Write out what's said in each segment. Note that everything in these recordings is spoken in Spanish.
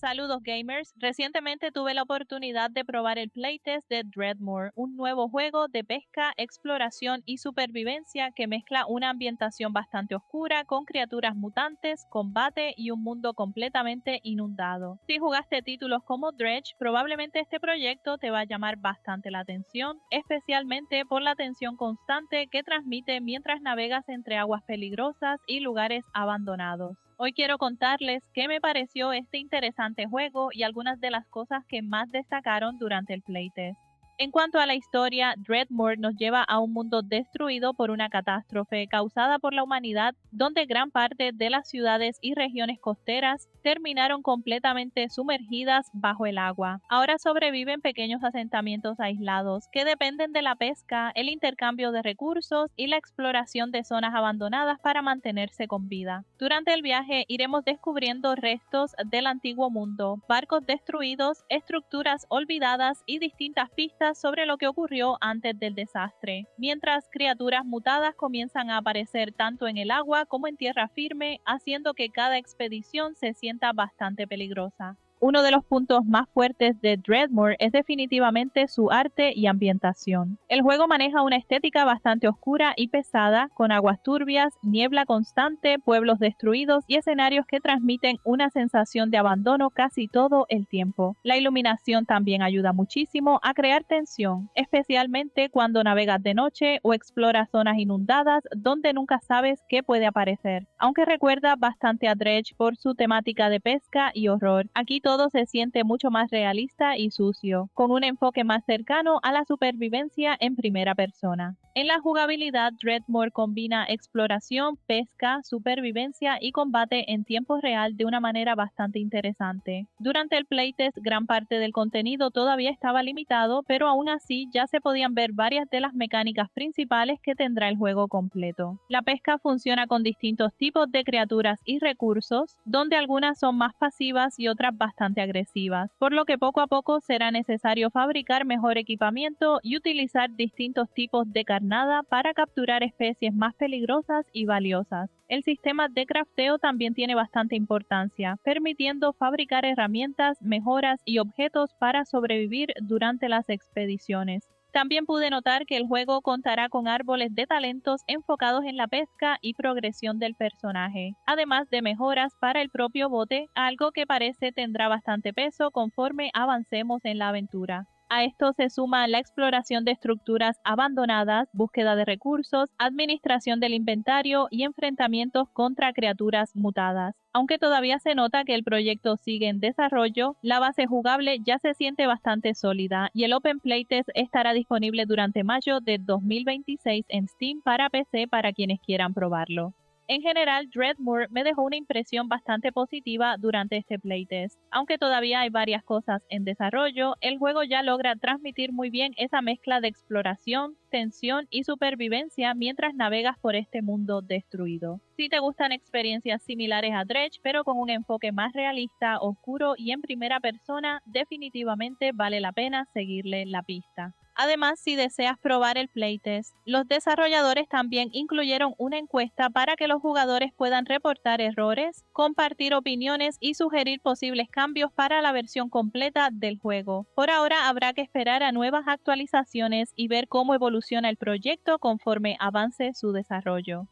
Saludos gamers, recientemente tuve la oportunidad de probar el playtest de Dreadmore, un nuevo juego de pesca, exploración y supervivencia que mezcla una ambientación bastante oscura con criaturas mutantes, combate y un mundo completamente inundado. Si jugaste títulos como Dredge, probablemente este proyecto te va a llamar bastante la atención, especialmente por la tensión constante que transmite mientras navegas entre aguas peligrosas y lugares abandonados. Hoy quiero contarles qué me pareció este interesante juego y algunas de las cosas que más destacaron durante el playtest. En cuanto a la historia, Dreadmore nos lleva a un mundo destruido por una catástrofe causada por la humanidad, donde gran parte de las ciudades y regiones costeras terminaron completamente sumergidas bajo el agua. Ahora sobreviven pequeños asentamientos aislados que dependen de la pesca, el intercambio de recursos y la exploración de zonas abandonadas para mantenerse con vida. Durante el viaje iremos descubriendo restos del antiguo mundo, barcos destruidos, estructuras olvidadas y distintas pistas sobre lo que ocurrió antes del desastre, mientras criaturas mutadas comienzan a aparecer tanto en el agua como en tierra firme, haciendo que cada expedición se sienta bastante peligrosa. Uno de los puntos más fuertes de Dreadmore es definitivamente su arte y ambientación. El juego maneja una estética bastante oscura y pesada, con aguas turbias, niebla constante, pueblos destruidos y escenarios que transmiten una sensación de abandono casi todo el tiempo. La iluminación también ayuda muchísimo a crear tensión, especialmente cuando navegas de noche o exploras zonas inundadas donde nunca sabes qué puede aparecer. Aunque recuerda bastante a Dredge por su temática de pesca y horror, aquí todo se siente mucho más realista y sucio, con un enfoque más cercano a la supervivencia en primera persona. En la jugabilidad, Dreadmore combina exploración, pesca, supervivencia y combate en tiempo real de una manera bastante interesante. Durante el playtest, gran parte del contenido todavía estaba limitado, pero aún así ya se podían ver varias de las mecánicas principales que tendrá el juego completo. La pesca funciona con distintos tipos de criaturas y recursos, donde algunas son más pasivas y otras bastante agresivas, por lo que poco a poco será necesario fabricar mejor equipamiento y utilizar distintos tipos de carnada para capturar especies más peligrosas y valiosas. El sistema de crafteo también tiene bastante importancia, permitiendo fabricar herramientas, mejoras y objetos para sobrevivir durante las expediciones. También pude notar que el juego contará con árboles de talentos enfocados en la pesca y progresión del personaje, además de mejoras para el propio bote, algo que parece tendrá bastante peso conforme avancemos en la aventura. A esto se suma la exploración de estructuras abandonadas, búsqueda de recursos, administración del inventario y enfrentamientos contra criaturas mutadas. Aunque todavía se nota que el proyecto sigue en desarrollo, la base jugable ya se siente bastante sólida y el Open Playtest estará disponible durante mayo de 2026 en Steam para PC para quienes quieran probarlo. En general, Dreadmore me dejó una impresión bastante positiva durante este playtest. Aunque todavía hay varias cosas en desarrollo, el juego ya logra transmitir muy bien esa mezcla de exploración, tensión y supervivencia mientras navegas por este mundo destruido. Si te gustan experiencias similares a Dredge, pero con un enfoque más realista, oscuro y en primera persona, definitivamente vale la pena seguirle la pista. Además, si deseas probar el playtest, los desarrolladores también incluyeron una encuesta para que los jugadores puedan reportar errores, compartir opiniones y sugerir posibles cambios para la versión completa del juego. Por ahora habrá que esperar a nuevas actualizaciones y ver cómo evoluciona el proyecto conforme avance su desarrollo.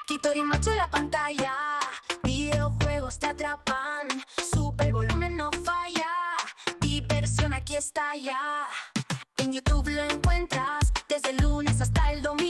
Quito y noche la pantalla, videojuegos te atrapan, super volumen no falla, diversión aquí está ya. En YouTube lo encuentras desde el lunes hasta el domingo.